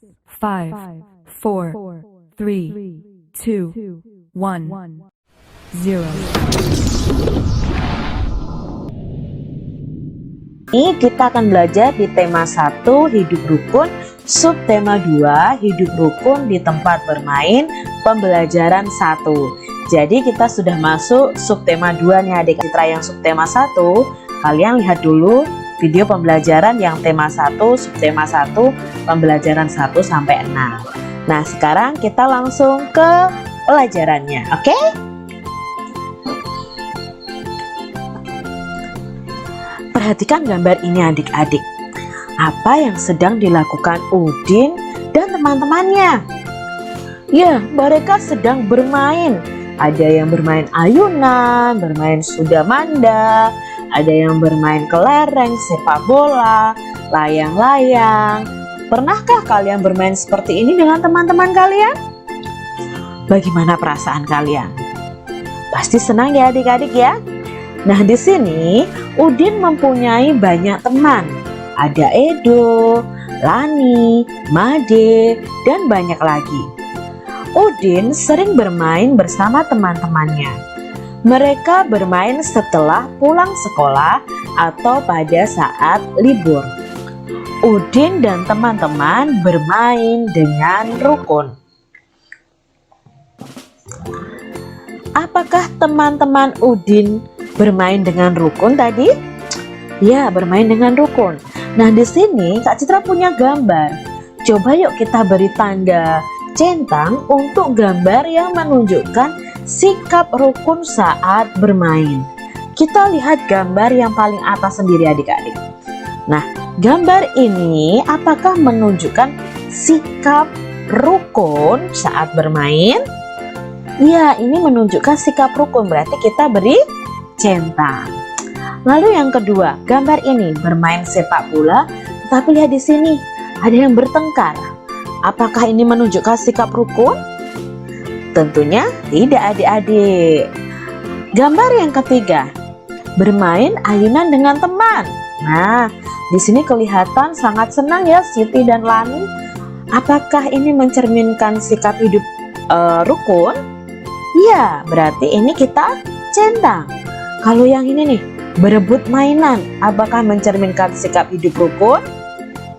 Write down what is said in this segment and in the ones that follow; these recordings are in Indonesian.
5, 4, 3, 2, 1, 0. Ini kita akan belajar di tema 1 hidup rukun, subtema 2 hidup rukun di tempat bermain, pembelajaran 1. Jadi kita sudah masuk subtema 2 nih adik. Citra yang subtema 1, kalian lihat dulu video pembelajaran yang tema 1, subtema 1, pembelajaran 1 sampai 6. Nah, sekarang kita langsung ke pelajarannya, oke? Perhatikan gambar ini adik-adik. Apa yang sedang dilakukan Udin dan teman-temannya? Ya, mereka sedang bermain. Ada yang bermain ayunan, bermain sudamanda, ada yang bermain kelereng, sepak bola, layang-layang. Pernahkah kalian bermain seperti ini dengan teman-teman kalian? Bagaimana perasaan kalian? Pasti senang ya adik-adik ya? Nah, di sini Udin mempunyai banyak teman. Ada Edo, Lani, Made, dan banyak lagi. Udin sering bermain bersama teman-temannya. Mereka bermain setelah pulang sekolah atau pada saat libur. Udin dan teman-teman bermain dengan rukun. Apakah teman-teman Udin bermain dengan rukun tadi? Ya, bermain dengan rukun. Nah, di sini Kak Citra punya gambar. Coba yuk kita beri tanda centang untuk gambar yang menunjukkan sikap rukun saat bermain. Kita lihat gambar yang paling atas sendiri adik-adik. Nah, gambar ini apakah menunjukkan sikap rukun saat bermain? Ya, ini menunjukkan sikap rukun, berarti kita beri centang. Lalu yang kedua, gambar ini bermain sepak bola, tapi lihat di sini ada yang bertengkar. Apakah ini menunjukkan sikap rukun? Tentunya tidak adik-adik. Gambar yang ketiga, bermain ayunan dengan teman. Nah, di sini kelihatan sangat senang ya Siti dan Lani. Apakah ini mencerminkan sikap hidup rukun? Iya, berarti ini kita centang. Kalau yang ini nih, berebut mainan, apakah mencerminkan sikap hidup rukun?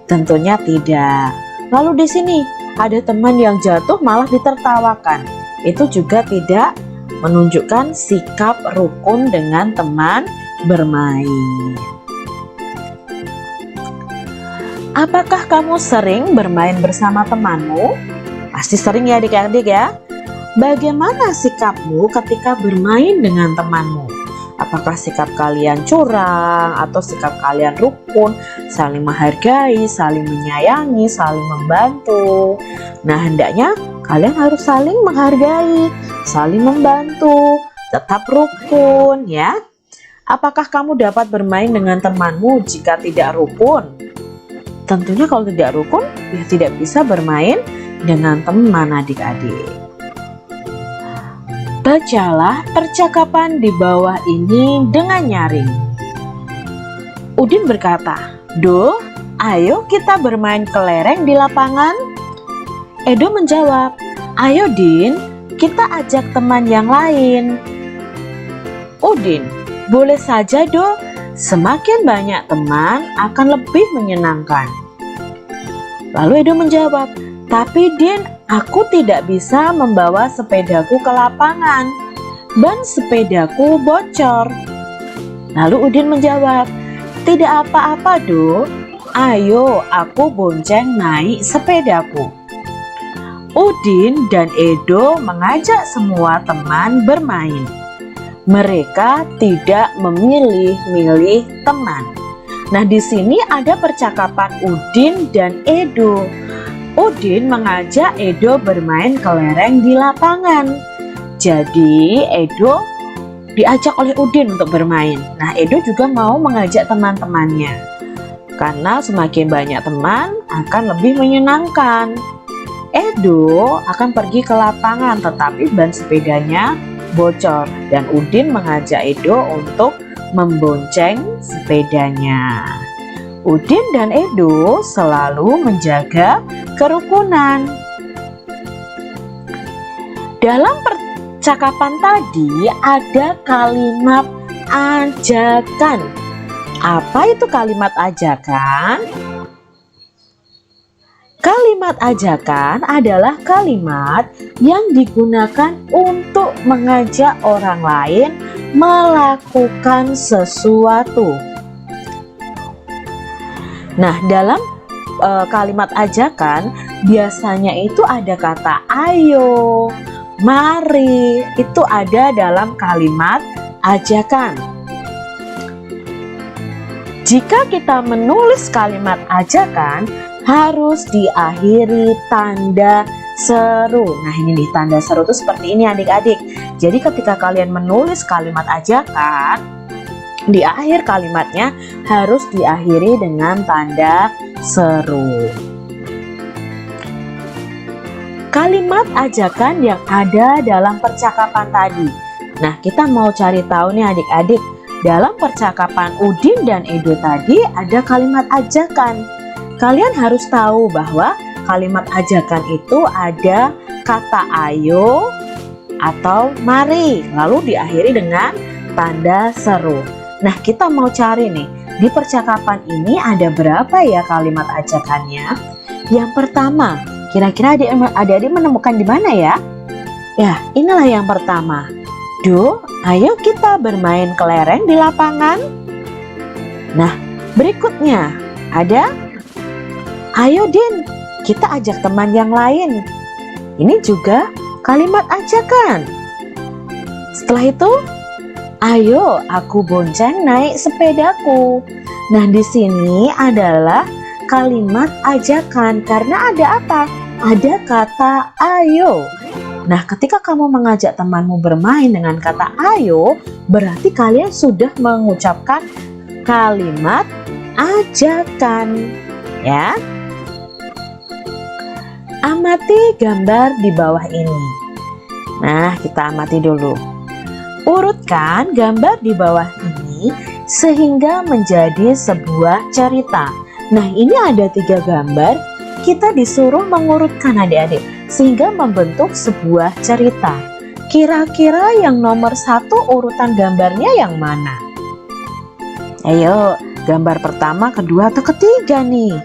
Tentunya tidak. Lalu di sini ada teman yang jatuh malah ditertawakan. Itu juga tidak menunjukkan sikap rukun dengan teman bermain. Apakah kamu sering bermain bersama temanmu? Pasti sering ya adik-adik ya. Bagaimana sikapmu ketika bermain dengan temanmu? Apakah sikap kalian curang atau sikap kalian rukun, saling menghargai, saling menyayangi, saling membantu? Nah, hendaknya kalian harus saling menghargai, saling membantu, tetap rukun ya. Apakah kamu dapat bermain dengan temanmu jika tidak rukun? Tentunya kalau tidak rukun, ya tidak bisa bermain dengan teman adik-adik. Bacalah percakapan di bawah ini dengan nyaring. Udin berkata, "Do, ayo kita bermain kelereng di lapangan." Edo menjawab, "Ayo Din, kita ajak teman yang lain." Udin, "Boleh saja Do, semakin banyak teman akan lebih menyenangkan." Lalu Edo menjawab, "Tapi Din, aku tidak bisa membawa sepedaku ke lapangan. Ban sepedaku bocor." Lalu Udin menjawab, "Tidak apa-apa Do, ayo aku bonceng naik sepedaku." Udin dan Edo mengajak semua teman bermain. Mereka tidak memilih-milih teman. Nah, di sini ada percakapan Udin dan Edo. Udin mengajak Edo bermain kelereng di lapangan. Jadi Edo diajak oleh Udin untuk bermain. Nah, Edo juga mau mengajak teman-temannya. Karena semakin banyak teman akan lebih menyenangkan. Edo akan pergi ke lapangan tetapi ban sepedanya bocor dan Udin mengajak Edo untuk membonceng sepedanya. Udin dan Edo selalu menjaga kerukunan. Dalam percakapan tadi ada kalimat ajakan. Apa itu kalimat ajakan? Kalimat ajakan adalah kalimat yang digunakan untuk mengajak orang lain melakukan sesuatu. Nah, dalam kalimat ajakan biasanya itu ada kata ayo, mari, itu ada dalam kalimat ajakan. Jika kita menulis kalimat ajakan, harus diakhiri tanda seru. Nah, ini nih tanda seru itu seperti ini adik-adik. Jadi ketika kalian menulis kalimat ajakan, di akhir kalimatnya harus diakhiri dengan tanda seru. Kalimat ajakan yang ada dalam percakapan tadi. Nah, kita mau cari tahu nih adik-adik, dalam percakapan Udin dan Edo tadi ada kalimat ajakan. Kalian harus tahu bahwa kalimat ajakan itu ada kata ayo atau mari, lalu diakhiri dengan tanda seru. Nah, kita mau cari nih, di percakapan ini ada berapa ya kalimat ajakannya? Yang pertama, kira-kira adik-adik menemukan di mana ya? Ya, inilah yang pertama. Do, ayo kita bermain kelereng di lapangan. Nah, berikutnya ada ayo Din, kita ajak teman yang lain. Ini juga kalimat ajakan. Setelah itu, ayo aku bonceng naik sepedaku. Nah, di sini adalah kalimat ajakan karena ada apa? Ada kata ayo. Nah, ketika kamu mengajak temanmu bermain dengan kata ayo, berarti kalian sudah mengucapkan kalimat ajakan, ya. Amati gambar di bawah ini. Nah, kita amati dulu. Urutkan gambar di bawah ini sehingga menjadi sebuah cerita. Nah, ini ada 3 gambar. Kita disuruh mengurutkan adik-adik sehingga membentuk sebuah cerita. Kira-kira yang nomor 1 urutan gambarnya yang mana? Ayo, gambar pertama, kedua, atau ketiga nih?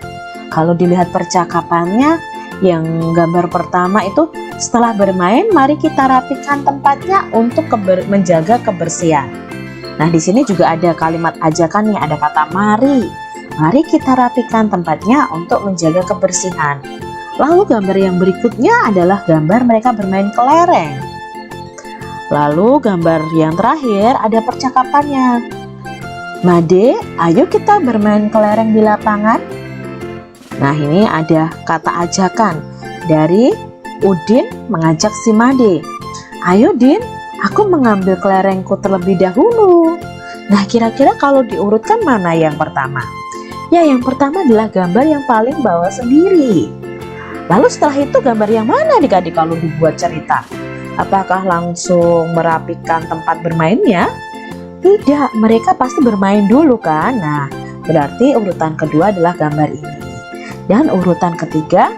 Kalau dilihat percakapannya, yang gambar pertama itu setelah bermain, mari kita rapikan tempatnya untuk menjaga kebersihan. Nah, di sini juga ada kalimat ajakannya, ada kata mari. Mari kita rapikan tempatnya untuk menjaga kebersihan. Lalu gambar yang berikutnya adalah gambar mereka bermain kelereng. Lalu gambar yang terakhir ada percakapannya. Made, ayo kita bermain kelereng di lapangan. Nah, ini ada kata ajakan dari Udin mengajak si Made. Ayo Din, aku mengambil kelerengku terlebih dahulu. Nah, kira-kira kalau diurutkan mana yang pertama? Ya, yang pertama adalah gambar yang paling bawah sendiri. Lalu setelah itu gambar yang mana adik-adik kalau dibuat cerita? Apakah langsung merapikan tempat bermainnya? Tidak, mereka pasti bermain dulu kan? Nah, berarti urutan kedua adalah gambar ini. Dan urutan ketiga,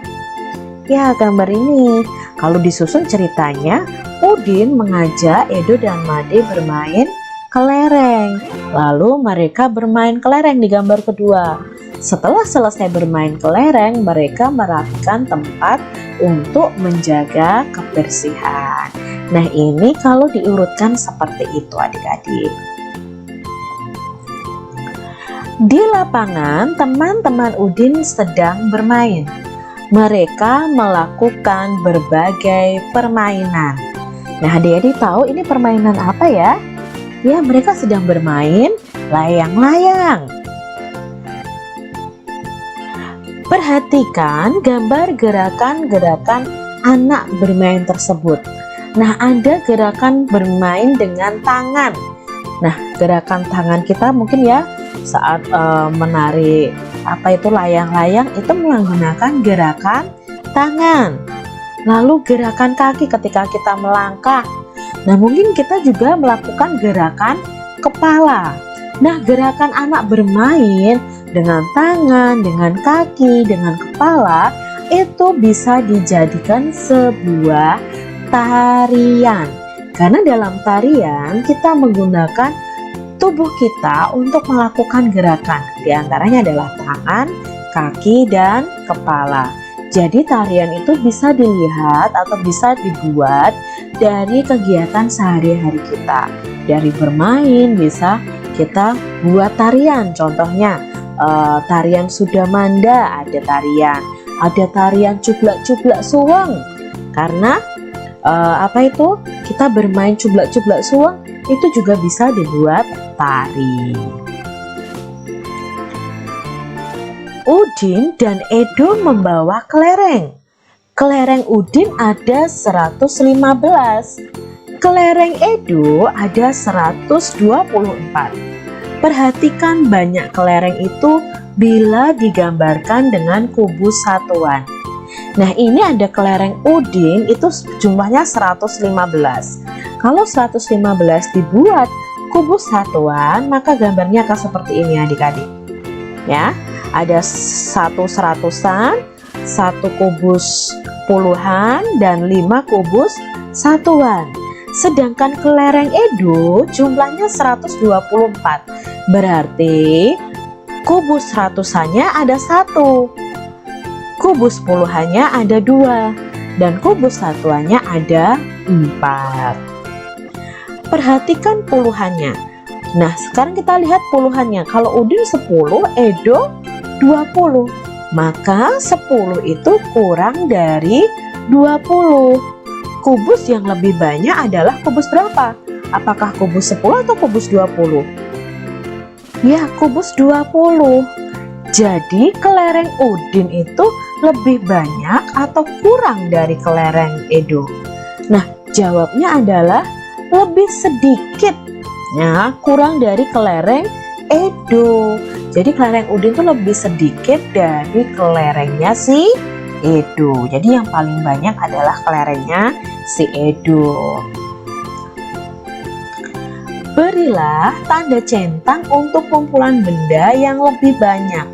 ya gambar ini. Kalau disusun ceritanya, Udin mengajak Edo dan Made bermain kelereng. Lalu mereka bermain kelereng di gambar kedua. Setelah selesai bermain kelereng, mereka merapikan tempat untuk menjaga kebersihan. Nah, ini kalau diurutkan seperti itu adik-adik. Di lapangan, teman-teman Udin sedang bermain. Mereka melakukan berbagai permainan. Nah, adik-adik tahu ini permainan apa ya? Ya, mereka sedang bermain layang-layang. Perhatikan gambar gerakan-gerakan anak bermain tersebut. Nah, ada gerakan bermain dengan tangan. Nah, gerakan tangan kita mungkin ya saat menarik layang-layang itu menggunakan gerakan tangan. Lalu gerakan kaki ketika kita melangkah. Nah, mungkin kita juga melakukan gerakan kepala. Nah, gerakan anak bermain dengan tangan, dengan kaki, dengan kepala, itu bisa dijadikan sebuah tarian. Karena dalam tarian kita menggunakan tubuh kita untuk melakukan gerakan. Di antaranya adalah tangan, kaki, dan kepala. Jadi tarian itu bisa dilihat atau bisa dibuat dari kegiatan sehari-hari kita. Dari bermain bisa kita buat tarian. Contohnya tarian Sudamanda ada tarian. Ada tarian cublak-cublak suweng. Karena kita bermain cublak-cublak suweng itu juga bisa dibuat tari. Udin dan Edo membawa kelereng. Kelereng Udin ada 115. Kelereng Edo ada 124. Perhatikan banyak kelereng itu bila digambarkan dengan kubus satuan. Nah, ini ada kelereng Udin itu jumlahnya 115. Kalau 115 dibuat kubus satuan, maka gambarnya akan seperti ini adik-adik. Ya, ada satu seratusan, satu kubus puluhan, dan 5 kubus satuan. Sedangkan kelereng Edo jumlahnya 124. Berarti kubus ratusannya ada 1. Kubus puluhannya ada 2 dan kubus satuannya ada 4. Perhatikan puluhannya. Nah, sekarang kita lihat puluhannya. Kalau Udin 10, Edo 20. Maka 10 itu kurang dari 20. Kubus yang lebih banyak adalah kubus berapa? Apakah kubus 10 atau kubus 20? Ya, kubus 20. Jadi kelereng Udin itu lebih banyak atau kurang dari kelereng Edo? Nah, jawabnya adalah lebih sedikit, ya, kurang dari kelereng Edo. Jadi kelereng Udin itu lebih sedikit dari kelerengnya si Edo. Jadi yang paling banyak adalah kelerengnya si Edo. Berilah tanda centang untuk kumpulan benda yang lebih banyak.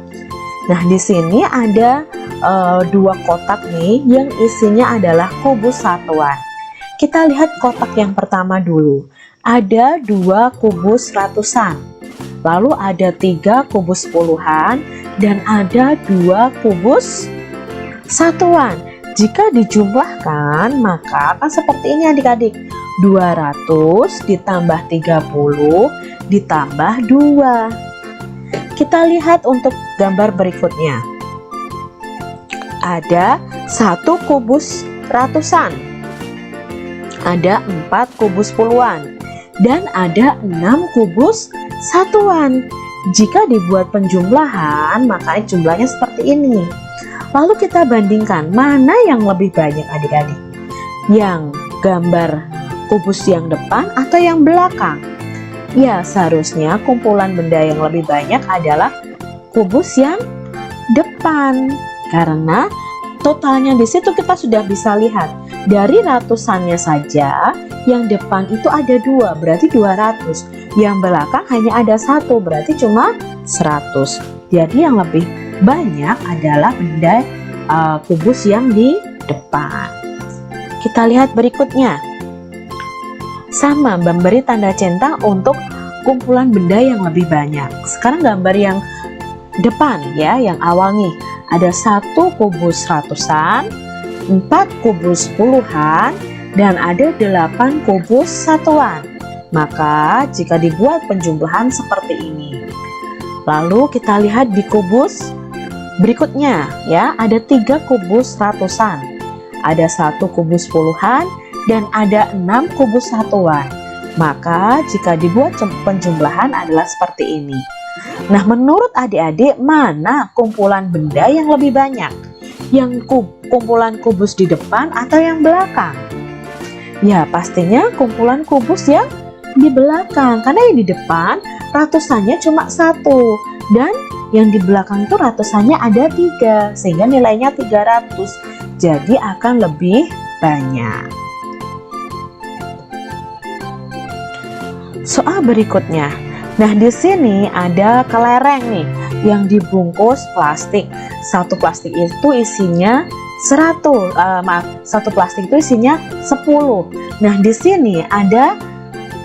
Nah, di sini ada 2 kotak nih yang isinya adalah kubus satuan. Kita lihat kotak yang pertama dulu. Ada 2 kubus ratusan. Lalu ada 3 kubus puluhan dan ada 2 kubus satuan. Jika dijumlahkan maka akan seperti ini adik-adik. 200 ditambah 30 ditambah 2. Kita lihat untuk gambar berikutnya. Ada 1 kubus ratusan. Ada 4 kubus puluhan dan ada 6 kubus satuan. Jika dibuat penjumlahan maka jumlahnya seperti ini. Lalu kita bandingkan mana yang lebih banyak adik-adik, yang gambar kubus yang depan atau yang belakang? Ya, seharusnya kumpulan benda yang lebih banyak adalah kubus yang depan, karena totalnya di situ kita sudah bisa lihat. Dari ratusannya saja, yang depan itu ada 2, berarti 200. Yang belakang hanya ada 1, berarti cuma 100. Jadi yang lebih banyak adalah benda kubus yang di depan. Kita lihat berikutnya. Sama, memberi tanda centang untuk kumpulan benda yang lebih banyak. Sekarang gambar yang depan ya, yang awal nih. Ada 1 kubus ratusan, 4 kubus puluhan, dan ada 8 kubus satuan. Maka jika dibuat penjumlahan seperti ini. Lalu kita lihat di kubus berikutnya ya, ada 3 kubus ratusan, ada 1 kubus puluhan, dan ada 6 kubus satuan. Maka jika dibuat penjumlahan adalah seperti ini. Nah, menurut adik-adik mana kumpulan benda yang lebih banyak? Yang kumpulan kubus di depan atau yang belakang? Ya, pastinya kumpulan kubus yang di belakang, karena yang di depan ratusannya cuma 1 dan yang di belakang itu ratusannya ada 3, sehingga nilainya 300. Jadi akan lebih banyak. Soal berikutnya. Nah, di sini ada kelereng nih. yang dibungkus plastik. Satu plastik itu isinya 100, satu plastik itu isinya 10. Nah, di sini ada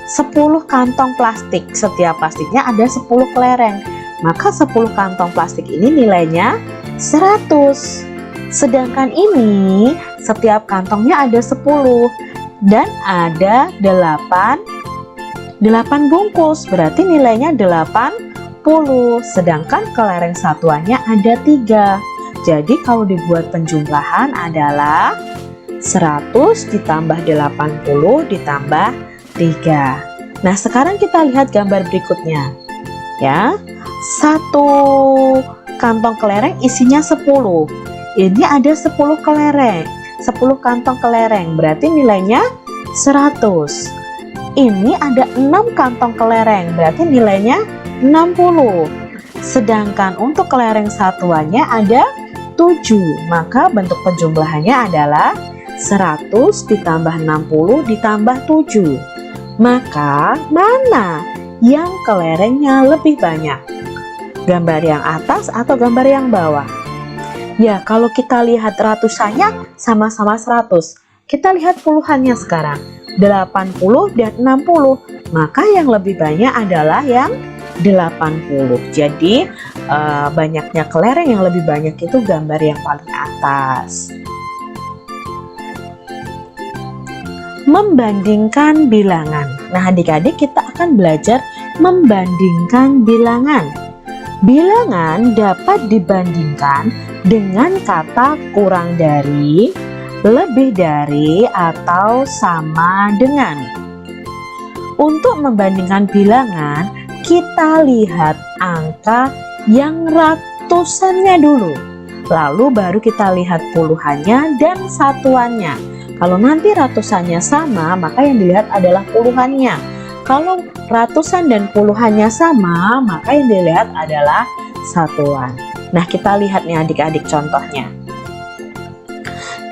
10 kantong plastik. Setiap plastiknya ada 10 kelereng. Maka 10 kantong plastik ini nilainya 100. Sedangkan ini setiap kantongnya ada 10 dan ada 8 bungkus, berarti nilainya 80. Sedangkan kelereng satuannya ada 3. Jadi kalau dibuat penjumlahan adalah 100 ditambah 80 ditambah 3. Nah, sekarang kita lihat gambar berikutnya. Ya. Satu kantong kelereng isinya 10. Ini ada 10 kelereng, 10 kantong kelereng, berarti nilainya 100. Ini ada 6 kantong kelereng, berarti nilainya 60. Sedangkan untuk kelereng satuannya ada 7, maka bentuk penjumlahannya adalah 100 ditambah 60 ditambah 7. Maka mana yang kelerengnya lebih banyak? Gambar yang atas atau gambar yang bawah? Ya, kalau kita lihat ratusannya sama-sama 100. Kita lihat puluhannya sekarang. 80 dan 60. Maka yang lebih banyak adalah yang 80. Jadi, banyaknya kelereng yang lebih banyak itu gambar yang paling atas. Membandingkan bilangan. Nah, adik-adik kita akan belajar membandingkan bilangan. Bilangan dapat dibandingkan dengan kata kurang dari, lebih dari, atau sama dengan. Untuk membandingkan bilangan, kita lihat angka yang ratusannya dulu. Lalu baru kita lihat puluhannya dan satuannya. Kalau nanti ratusannya sama, maka yang dilihat adalah puluhannya. Kalau ratusan dan puluhannya sama, maka yang dilihat adalah satuan. Nah, kita lihat nih adik-adik contohnya.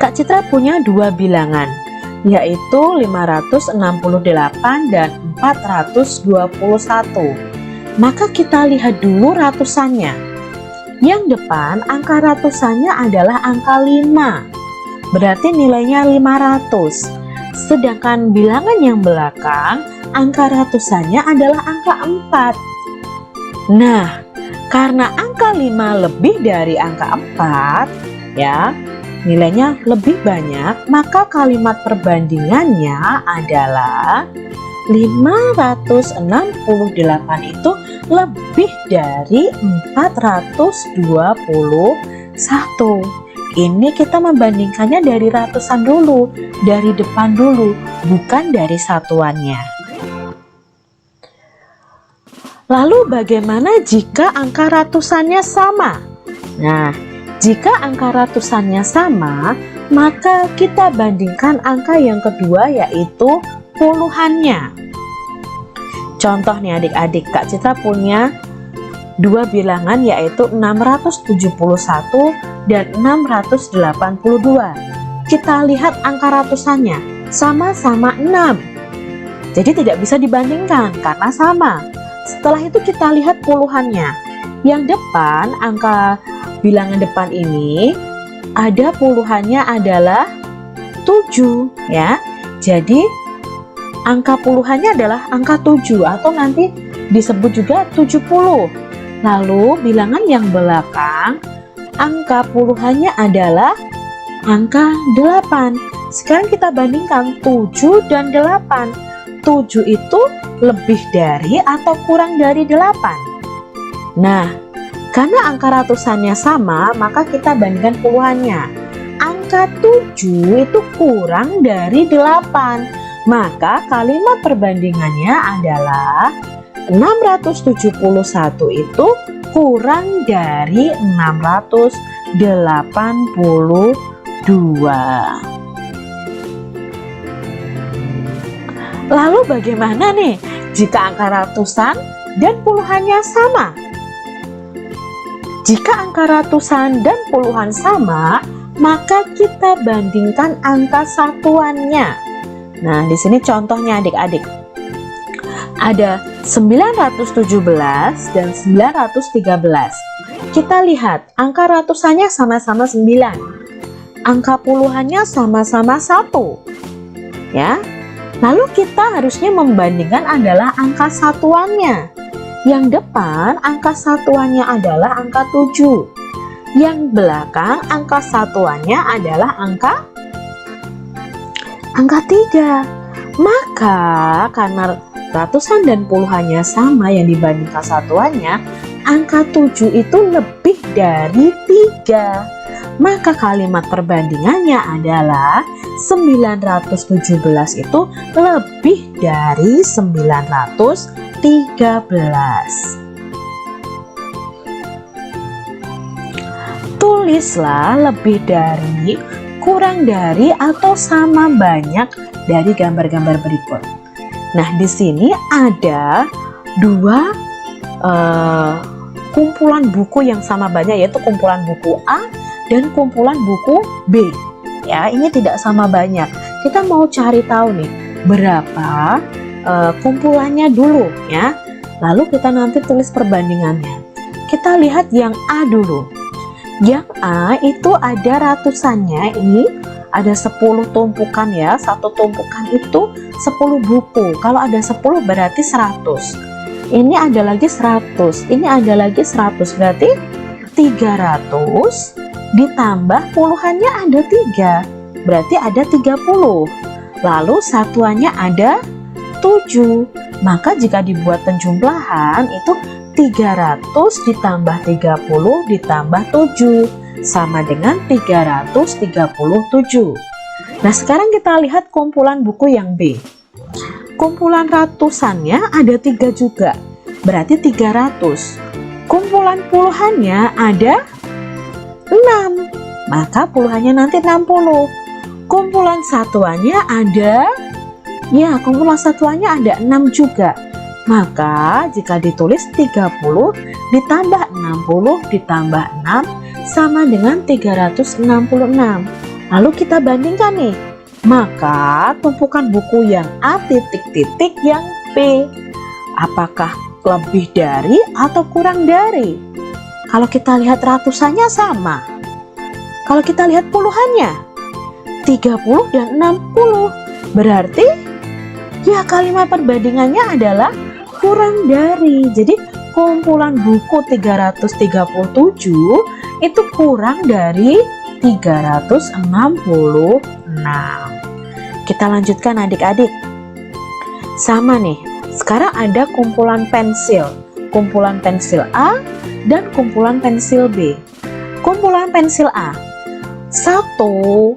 Kak Citra punya 2 bilangan, yaitu 568 dan 421. Maka kita lihat dulu ratusannya. Yang depan angka ratusannya adalah angka 5, berarti nilainya 500. Sedangkan bilangan yang belakang, angka ratusannya adalah angka 4. Nah, karena angka 5 lebih dari angka 4, ya, nilainya lebih banyak, maka kalimat perbandingannya adalah 568 itu lebih dari 421. Ini kita membandingkannya dari ratusan dulu, dari depan dulu, bukan dari satuannya. Lalu bagaimana jika angka ratusannya sama? Nah, jika angka ratusannya sama, maka kita bandingkan angka yang kedua, yaitu puluhannya. Contoh nih adik-adik, Kak Citra punya 2 bilangan, yaitu 671 dan 682. Kita lihat angka ratusannya, sama-sama 6. Jadi tidak bisa dibandingkan karena sama. Setelah itu kita lihat puluhannya. Yang depan, angka bilangan depan ini ada puluhannya adalah 7, ya. Jadi angka puluhannya adalah angka 7 atau nanti disebut juga 70. Lalu bilangan yang belakang, angka puluhannya adalah angka 8. Sekarang kita bandingkan 7 dan 8. 7 itu lebih dari atau kurang dari 8? Nah, karena angka ratusannya sama, maka kita bandingkan puluhannya. Angka 7 itu kurang dari 8. Maka kalimat perbandingannya adalah 671 itu kurang dari 682. Lalu bagaimana nih jika angka ratusan dan puluhannya sama? Jika angka ratusan dan puluhan sama, maka kita bandingkan angka satuannya. Nah, di sini contohnya adik-adik. Ada 917 dan 913. Kita lihat angka ratusannya sama-sama 9. Angka puluhannya sama-sama 1. Ya. Lalu kita harusnya membandingkan adalah angka satuannya. Yang depan angka satuannya adalah angka 7. Yang belakang angka satuannya adalah angka 3. Maka karena ratusan dan puluhannya sama yang dibandingkan satuannya, angka 7 itu lebih dari 3. Maka kalimat perbandingannya adalah 917 itu lebih dari 913. Tulislah lebih dari, kurang dari, atau sama banyak dari gambar-gambar berikut. Nah, di sini ada dua kumpulan buku yang sama banyak, yaitu kumpulan buku A dan kumpulan buku B. Ya, ini tidak sama banyak. Kita mau cari tahu nih berapa kumpulannya dulu ya. Lalu kita nanti tulis perbandingannya. Kita lihat yang A dulu. Yang A itu ada ratusannya, ini ada 10 tumpukan ya. Satu tumpukan itu 10 buku. Kalau ada 10 berarti 100. Ini ada lagi 100. Ini ada lagi 100, berarti 300 ditambah puluhannya ada 3. Berarti ada 30. Lalu satuannya ada 7. Maka jika dibuat penjumlahan itu 300 ditambah 30 ditambah 7 sama dengan 337. Nah, sekarang kita lihat kumpulan buku yang B. Kumpulan ratusannya ada 3 juga, berarti 300. Kumpulan puluhannya ada 6, maka puluhannya nanti 60. Kumpulan satuannya ada, ya kumpulan satuannya ada 6 juga. Maka jika ditulis 30 ditambah 60 ditambah 6 sama dengan 366. Lalu kita bandingkan nih. Maka tumpukan buku yang A titik-titik yang B, apakah lebih dari atau kurang dari? Kalau kita lihat ratusannya sama. Kalau kita lihat puluhannya 30 dan 60. Berarti ya kalimat perbandingannya adalah kurang dari. Jadi kumpulan buku 337 itu kurang dari 366. Kita lanjutkan adik-adik. Sama nih. Sekarang ada kumpulan pensil. Kumpulan pensil A dan kumpulan pensil B. Kumpulan pensil A. Satu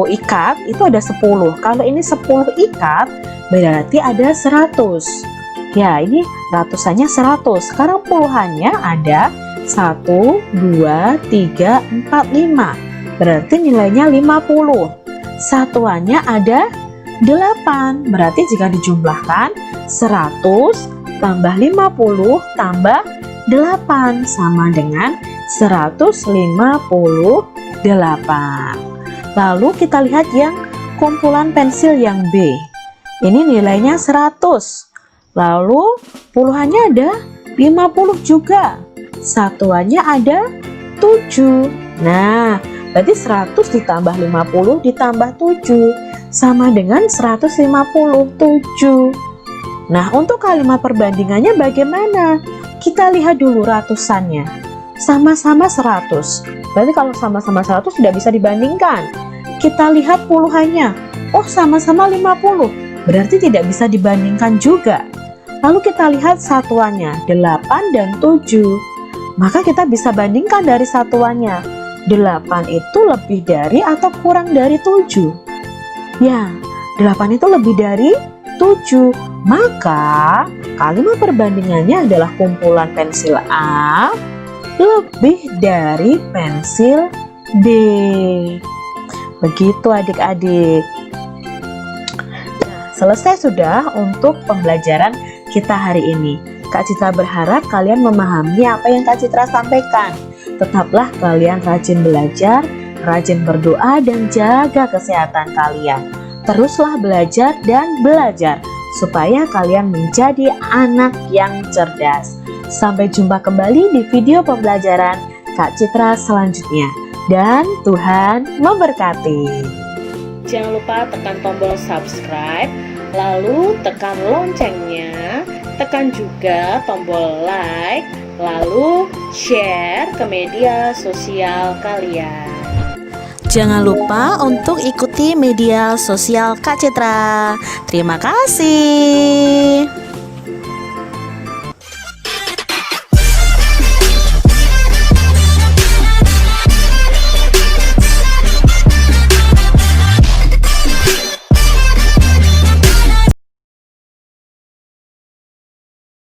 ikat itu ada 10. Kalau ini 10 ikat berarti ada 100. Ya, ini ratusannya 100. Sekarang puluhannya ada 1, 2, 3, 4, 5. Berarti nilainya 50. Satuannya ada 8. Berarti jika dijumlahkan 100 tambah 50 tambah 8 sama dengan 158. Lalu kita lihat yang kumpulan pensil yang B. Ini nilainya 100. Lalu puluhannya ada 50 juga. Satuannya ada 7. Nah, berarti 100 ditambah 50 ditambah 7 sama dengan 157. Nah, untuk kalimat perbandingannya bagaimana? Kita lihat dulu ratusannya. Sama-sama 100. Berarti kalau sama-sama 100 tidak bisa dibandingkan. Kita lihat puluhannya. Oh, sama-sama 50. Berarti tidak bisa dibandingkan juga. Lalu kita lihat satuannya 8 dan 7. Maka kita bisa bandingkan dari satuannya. 8 itu lebih dari atau kurang dari 7? Ya, 8 itu lebih dari 7. Maka kalimat perbandingannya adalah kumpulan pensil A lebih dari pensil B. Begitu adik-adik. Nah, selesai sudah untuk pembelajaran kita hari ini. Kak Citra berharap kalian memahami apa yang Kak Citra sampaikan. Tetaplah kalian rajin belajar, rajin berdoa, dan jaga kesehatan kalian. Teruslah belajar dan belajar supaya kalian menjadi anak yang cerdas. Sampai jumpa kembali di video pembelajaran Kak Citra selanjutnya. Dan Tuhan memberkati. Jangan lupa tekan tombol subscribe, lalu tekan loncengnya, tekan juga tombol like, lalu share ke media sosial kalian. Jangan lupa untuk ikuti media sosial Kak Citra. Terima kasih.